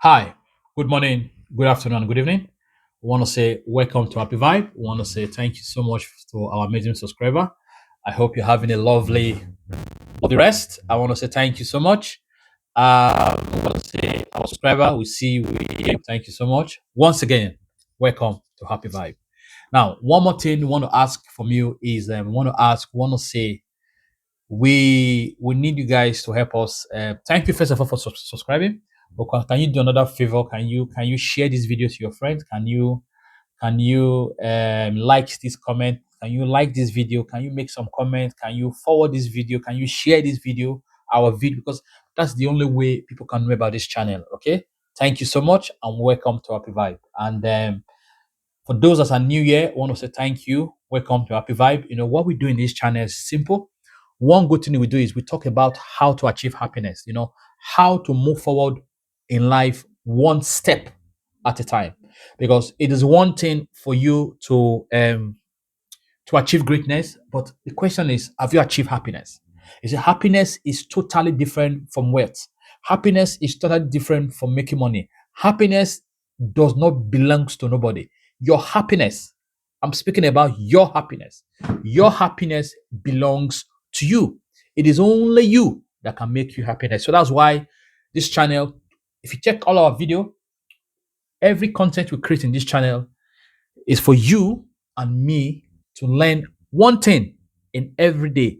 Hi, good morning, good afternoon, good evening. We want to say welcome to Happy Vibe. We want to say thank you so much to our amazing subscriber. I hope you're having a lovely rest. I want to say thank you so much. I want to say our subscriber, we see you. Thank you so much. Once again, welcome to Happy Vibe. Now, one more thing we want to ask from you is we want to say we need you guys to help us. Thank you first of all for subscribing. But can you do another favor? Can you share this video to your friends? Can you like this comment? Can you like this video? Can you make some comment? Can you forward this video? Can you share this video, our video? Because that's the only way people can know about this channel. Okay. Thank you so much and welcome to Happy Vibe. And for those that are new here, I want to say thank you. Welcome to Happy Vibe. You know, what we do in this channel is simple. One good thing we do is we talk about how to achieve happiness, how to move forward in life one step at a time. Because it is one thing for you to achieve greatness, but the question is, have you achieved happiness? Is it happiness is totally different from wealth. Happiness is totally different from making money. Happiness does not belong to nobody. Your happiness, I'm speaking about your happiness. Your happiness belongs to you. It is only you that can make you happiness. So that's why this channel, if you check all our video, every content we create in this channel is for you and me to learn one thing in every day.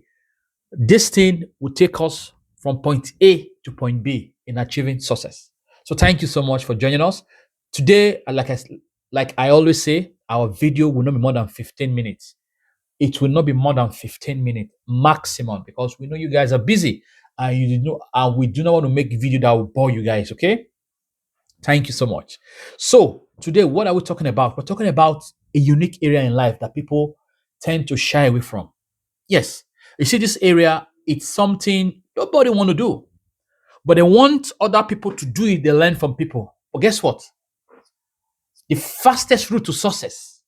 This thing will take us from point A to point B in achieving success. So thank you so much for joining us. Today, like I always say, our video will not be more than 15 minutes. It will not be more than 15 minutes maximum because we know you guys are busy and we do not want to make video that will bore you guys, okay? Thank you so much. So, today, what are we talking about? We're talking about a unique area in life that people tend to shy away from. Yes, you see, this area, it's something nobody want to do, but they want other people to do it. They learn from people. But guess what? The fastest route to success,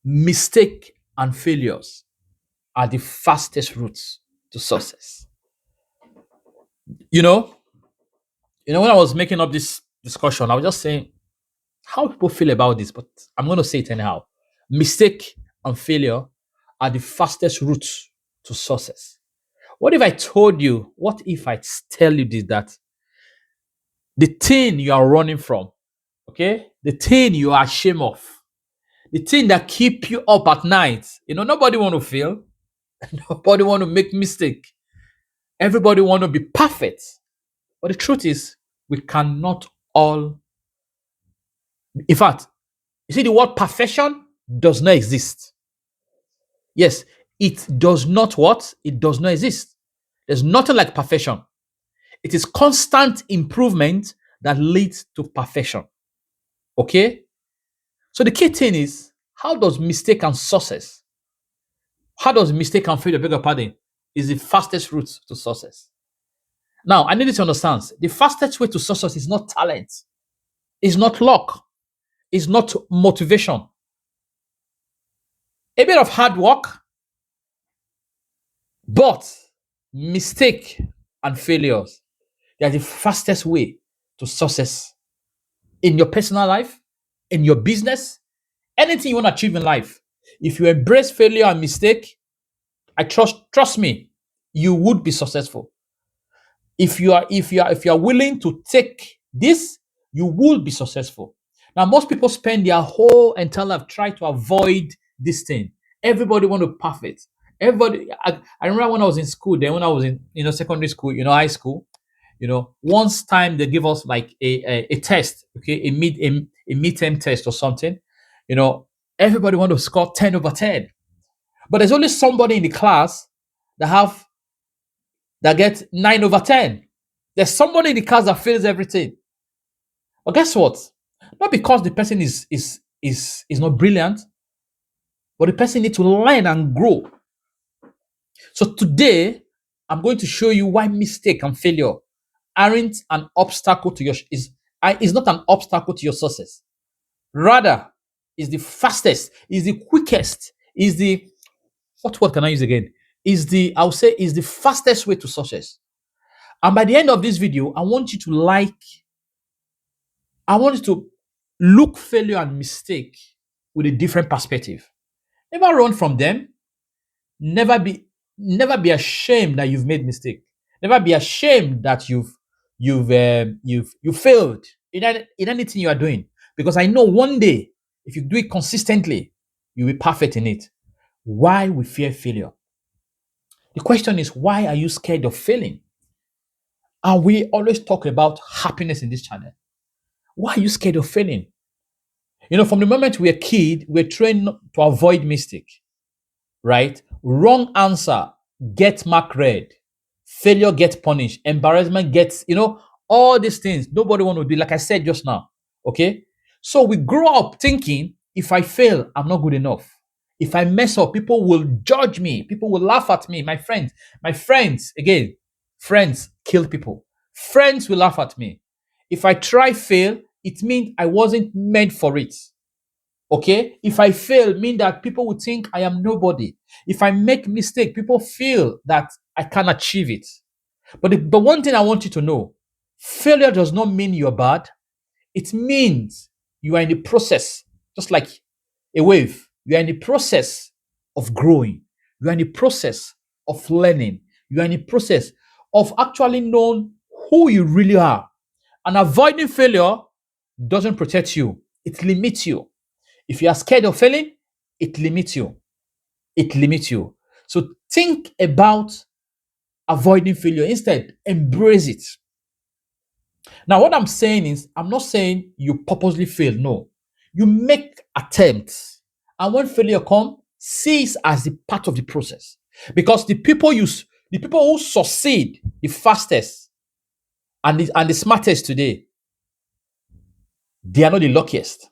mistake and failures are the fastest routes to success. You know, when I was making up this discussion, I was just saying how people feel about this, but I'm going to say it anyhow. Mistake and failure are the fastest routes to success. What if I told you, what if I tell you this, that the thing you are running from, okay, the thing you are ashamed of, the thing that keep you up at night, nobody want to fail, nobody want to make mistake, everybody want to be perfect. But the truth is, we cannot all, in fact, you see the word perfection does not exist. Yes, it does not what? It does not exist. There's nothing like perfection. It is constant improvement that leads to perfection. Okay? So the key thing is, how does mistake and success, how does mistake and failure, beg your pardon, is the fastest route to success? Now, I need you to understand, the fastest way to success is not talent, it's not luck, it's not motivation. A bit of hard work, but mistake and failures, they are the fastest way to success in your personal life, in your business, anything you want to achieve in life. If you embrace failure and mistake, I trust me, you would be successful. If you are willing to take this, you will be successful. Now, most people spend their whole entire life trying to avoid this thing. Everybody want to perfect. Everybody. I remember when I was in school. Then when I was in secondary school, high school, once time they give us like a test, okay, a midterm test or something. You know, everybody want to score 10/10, but there's only somebody in the class that have that gets 9/10. There's somebody in the class that fails everything. But guess what? Not because the person is not brilliant, but the person needs to learn and grow. So today, I'm going to show you why mistake and failure aren't an obstacle to is not an obstacle to your success. Rather, is the fastest, is the quickest, is the what word can I use again? Is the fastest way to success. And by the end of this video, I want you to like I want you to look failure and mistake with a different perspective. Never run from them. Never be never be ashamed that you've made mistake. Never be ashamed that you failed in anything you are doing. Because I know one day, if you do it consistently, you'll be perfect in it. Why we fear failure? The question is, why are you scared of failing? And we always talk about happiness in this channel. Why are you scared of failing? From the moment we're a kid, we're trained to avoid mistake, right? Wrong answer, get mark red. Failure gets punished. Embarrassment gets, all these things. Nobody want to do, like I said just now. Okay. So we grow up thinking if I fail, I'm not good enough. If I mess up, people will judge me. People will laugh at me. My friends, again, friends kill people. Friends will laugh at me. If I try fail, it means I wasn't meant for it. Okay, if I fail, mean that people will think I am nobody. If I make mistake, people feel that I can achieve it. But one thing I want you to know, failure does not mean you're bad. It means you are in the process, just like a wave. You are in the process of growing. You are in the process of learning. You are in the process of actually knowing who you really are. And avoiding failure doesn't protect you, it limits you. If you are scared of failing, it limits you. It limits you. So think about avoiding failure. Instead, embrace it. Now, what I'm saying is, I'm not saying you purposely fail. No. You make attempts. And when failure comes, see it as a part of the process. Because the people who succeed the fastest and the smartest today, they are not the luckiest.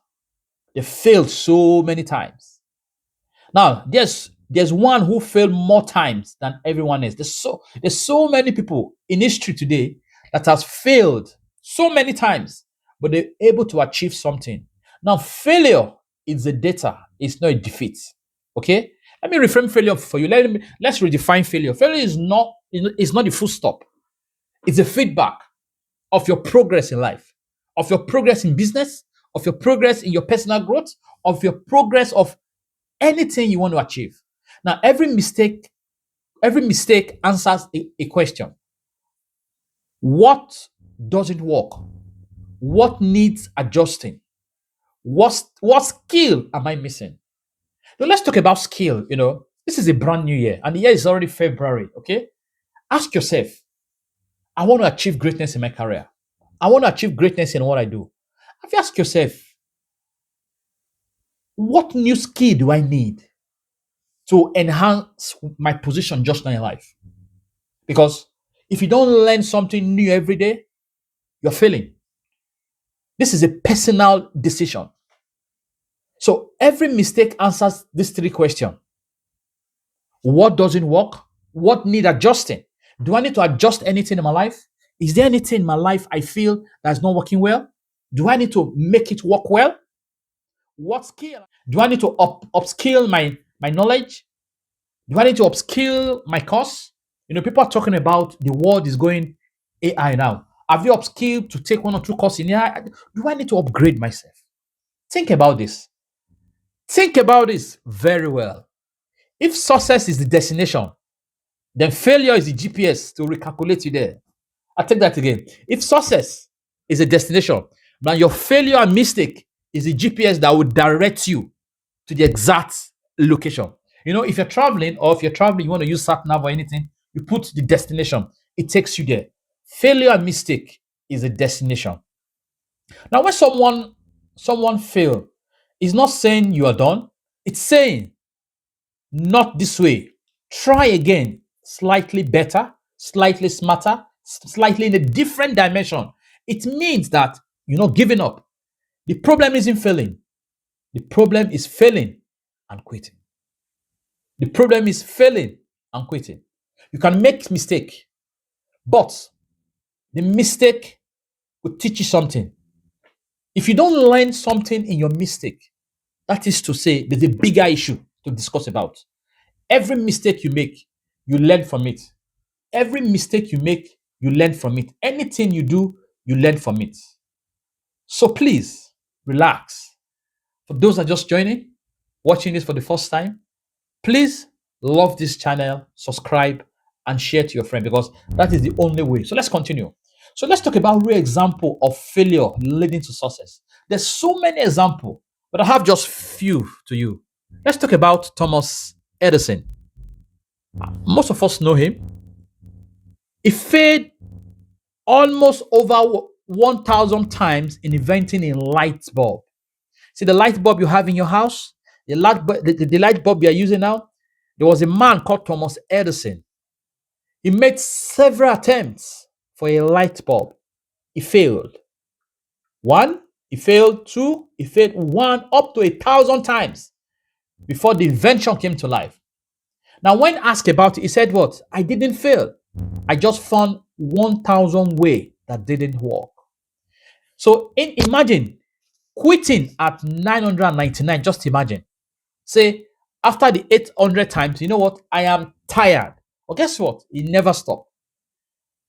They failed so many times. Now, there's one who failed more times than everyone else. There's so many people in history today that has failed so many times, but they're able to achieve something. Now, failure is a data, it's not a defeat. Okay? Let me reframe failure for you. Let's redefine failure. Failure is not the full stop. It's a feedback of your progress in life, of your progress in business, of your progress in your personal growth, of your progress of anything you want to achieve. Now, every mistake answers a question. What doesn't work? What needs adjusting? What skill am I missing? Now, let's talk about skill. This is a brand new year, and the year is already February. Okay, ask yourself: I want to achieve greatness in my career. I want to achieve greatness in what I do. Have you asked yourself, what new skill do I need to enhance my position just now in life? Because if you don't learn something new every day, you're failing. This is a personal decision. So every mistake answers these three questions. What doesn't work? What need adjusting? Do I need to adjust anything in my life? Is there anything in my life I feel that's not working well? Do I need to make it work well? What skill? Do I need to upskill my knowledge? Do I need to upskill my course? People are talking about the world is going AI now. Have you upskilled to take one or two courses in AI? Do I need to upgrade myself? Think about this. Think about this very well. If success is the destination, then failure is the GPS to recalculate you there. I take that again. If success is a destination, then your failure and mistake is the GPS that will direct you to the exact location. If you're traveling or if you're traveling, you want to use sat nav or anything, you put the destination, it takes you there. Failure and mistake is a destination. Now, when someone fail, it's not saying you are done. It's saying not this way. Try again, slightly better, slightly smarter, slightly in a different dimension. It means that you're not giving up. The problem isn't failing. The problem is failing and quitting. The problem is failing and quitting. You can make mistake, but the mistake will teach you something. If you don't learn something in your mistake, that is to say, there's a bigger issue to discuss about. Every mistake you make, you learn from it. Every mistake you make, you learn from it. Anything you do, you learn from it. So please relax. For those that are just joining, watching this for the first time, please love this channel, subscribe, and share to your friend because that is the only way. So let's continue. So let's talk about real example of failure leading to success. There's so many examples, but I have just few to you. Let's talk about Thomas Edison. Most of us know him. He failed almost over 1,000 times in inventing a light bulb. See the light bulb you have in your house, the light bulb you are using now. There was a man called Thomas Edison. He made several attempts for a light bulb. He failed. One, he failed. Two, he failed. One, up to 1,000 times before the invention came to life. Now, when asked about it, he said, "What? I didn't fail. I just found 1,000 way that didn't work." So, imagine quitting at 999. Just imagine. Say, after the 800 times, you know what? I am tired. But guess what? He never stopped.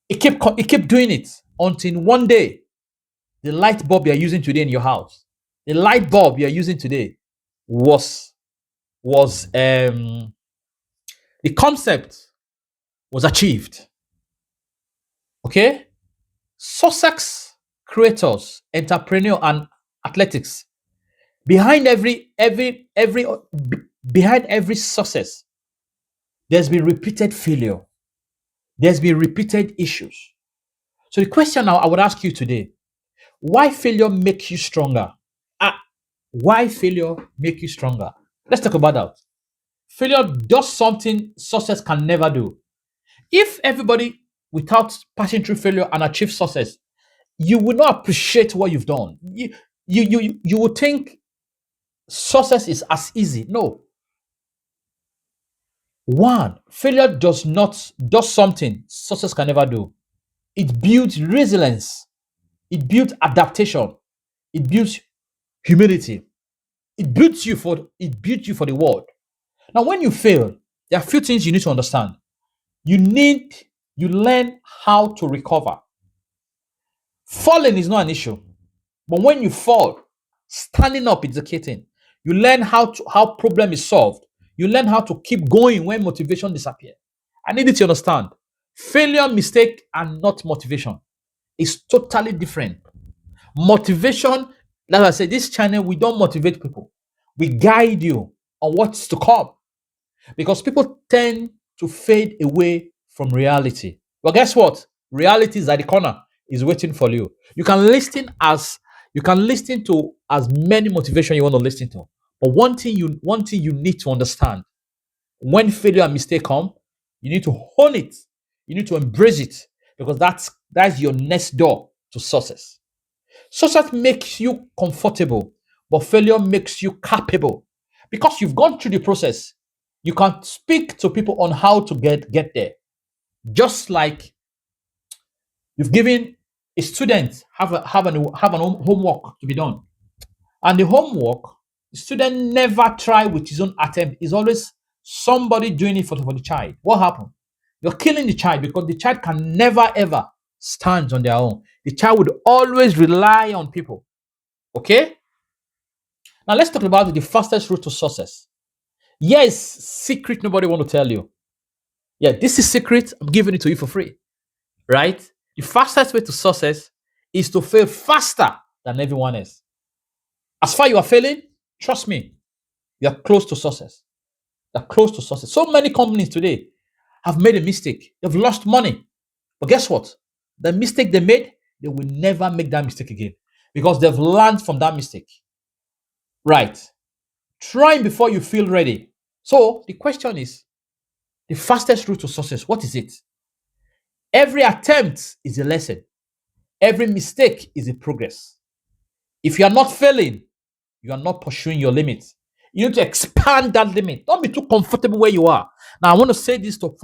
He kept doing it until one day, the light bulb you're using today in your house, the light bulb you're using today was the concept was achieved. Okay? Sussex creators, entrepreneur, and athletics. Behind behind every success, there's been repeated failure. There's been repeated issues. So the question now I would ask you today, why failure makes you stronger? Ah, why failure make you stronger? Let's talk about that. Failure does something success can never do. If everybody without passing through failure and achieve success, you will not appreciate what you've done. You would think success is as easy. No. One, failure does something success can never do. It builds resilience. It builds adaptation. It builds humility. It builds you for the world. Now, when you fail, there are a few things you need to understand. You need you learn how to recover. Falling is not an issue, but when you fall, standing up is the key thing. You learn how problem is solved. You learn how to keep going when motivation disappears. I need you to understand. Failure, mistake, and not motivation is totally different. Motivation, like I said, this channel, we don't motivate people. We guide you on what's to come because people tend to fade away from reality. But guess what? Reality is at the corner, is waiting for you. You can listen to as many motivation you want to listen to. But one thing you need to understand: when failure and mistake come, you need to own it. You need to embrace it because that's your next door to success. Success makes you comfortable, but failure makes you capable. Because you've gone through the process, you can speak to people on how to get there. Just like you've given a student have an homework to be done, and the homework, the student never try with his own attempt. It's always somebody doing it for the child. What happened? You're killing the child because the child can never ever stand on their own. The child would always rely on people. Okay? Now let's talk about the fastest route to success. Yes, secret nobody want to tell you. Yeah, this is secret. I'm giving it to you for free. Right? The fastest way to success is to fail faster than everyone else. As far you are failing, trust me, you are close to success. You're close to success. So many companies today have made a mistake. They've lost money. But guess what? The mistake they made, they will never make that mistake again because they've learned from that mistake. Right. Trying before you feel ready. So the question is, the fastest route to success, what is it? Every attempt is a lesson. Every mistake is a progress. If you are not failing, you are not pursuing your limits. You need to expand that limit. Don't be too comfortable where you are. Now, I want to say this for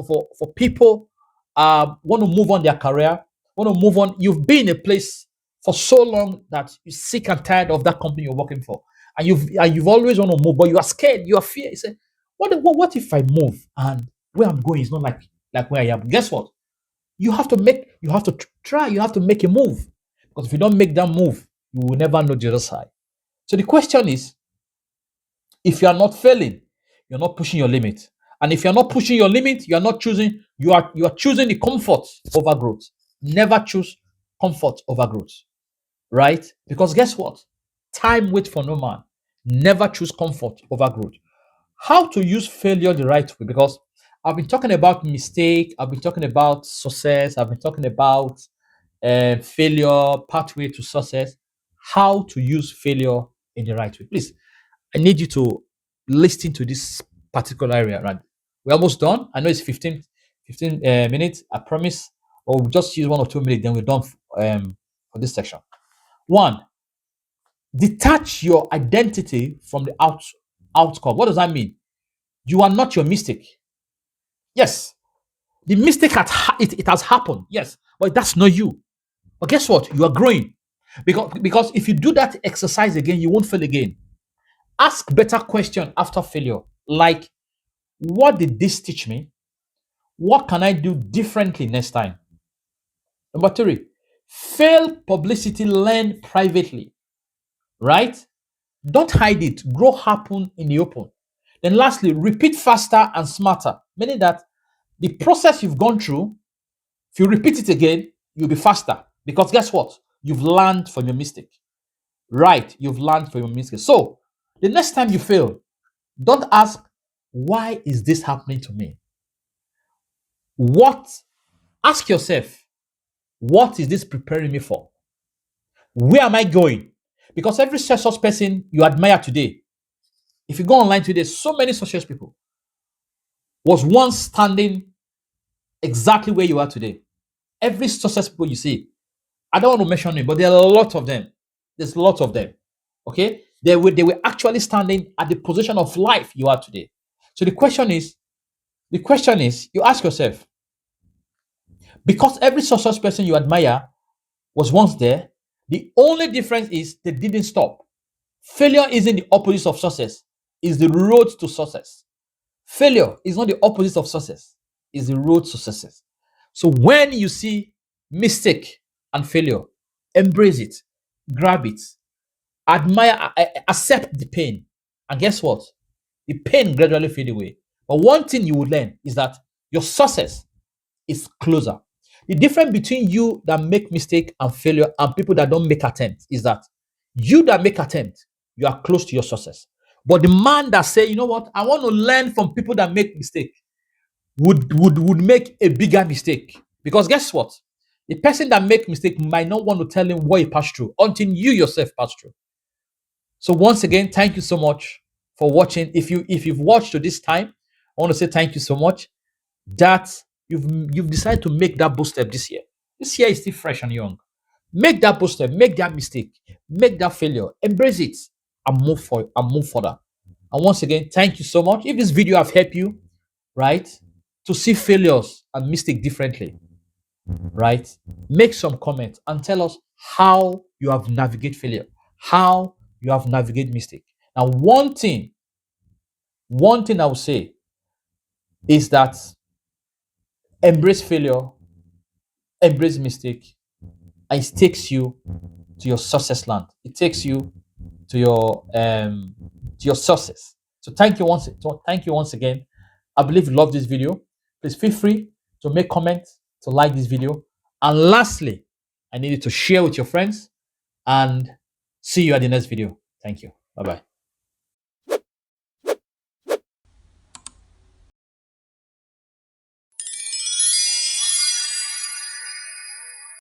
people want to move on their career, want to move on. You've been in a place for so long that you're sick and tired of that company you're working for, and you've always want to move, but you are scared, you are fear. You say, what if I move and where I'm going is not like where I am? Guess what? You have to try. You have to make a move because if you don't make that move, you will never know the other side. So the question is, if you are not failing, you're not pushing your limit. And if you're not pushing your limit, you are not choosing, you are choosing the comfort over growth. Never choose comfort over growth. Right? Because guess what? Time waits for no man. Never choose comfort over growth. How to use failure the right way? Because I've been talking about mistake, I've been talking about success, I've been talking about failure, pathway to success. How to use failure in the right way? Please, I need you to listen to this particular area. Right? We're almost done. I know it's 15 minutes. I promise. Or we'll just use 1 or 2 minutes, then we're done for this section. One, detach your identity from the outcome. What does that mean? You are not your mistake. Yes, the mistake it has happened. Yes, but that's not you. But guess what? You are growing because if you do that exercise again, you won't fail again. Ask better question after failure, like, what did this teach me? What can I do differently next time? Number three, fail publicity, learn privately. Right? Don't hide it. Grow happen in the open. Then lastly, repeat faster and smarter. Meaning that the process you've gone through, if you repeat it again, you'll be faster. Because guess what? You've learned from your mistake. Right? You've learned from your mistake. So the next time you fail, don't ask, why is this happening to me? What? Ask yourself, what is this preparing me for? Where am I going? Because every successful person you admire today, if you go online today, so many successful people was once standing exactly where you are today. Every successful people you see, I don't want to mention it, but there are a lot of them. There's a lot of them. Okay, they were actually standing at the position of life you are today. So the question is, you ask yourself, because every successful person you admire was once there, the only difference is they didn't stop. Failure isn't the opposite of success; it's the road to success. Failure is not the opposite of success; it's the road to success. So when you see mistake and failure, embrace it, grab it, admire, accept the pain, and guess what? The pain gradually fade away. But one thing you will learn is that your success is closer. The difference between you that make mistake and failure and people that don't make attempt is that you that make attempt, you are close to your success. But the man that say, you know what, I want to learn from people that make mistake, would make a bigger mistake. Because guess what? The person that make mistake might not want to tell him what he passed through until you yourself pass through. So once again, thank you so much for watching. If you've watched to this time, I want to say thank you so much that you've decided to make that bold step this year. This year is still fresh and young. Make that bold step, make that mistake, make that failure, embrace it, and move further. And once again, thank you so much. If this video have helped you, right, to see failures and mistake differently, right, make some comments and tell us how you have navigate failure, how you have navigate mistake. Now, one thing I would say is that embrace failure, embrace mistake, and it takes you to your success land. It takes you to your success. So thank you once again. I believe you love this video. Please feel free to make comments, to like this video. And lastly, I need you to share with your friends and see you at the next video. Thank you. Bye bye.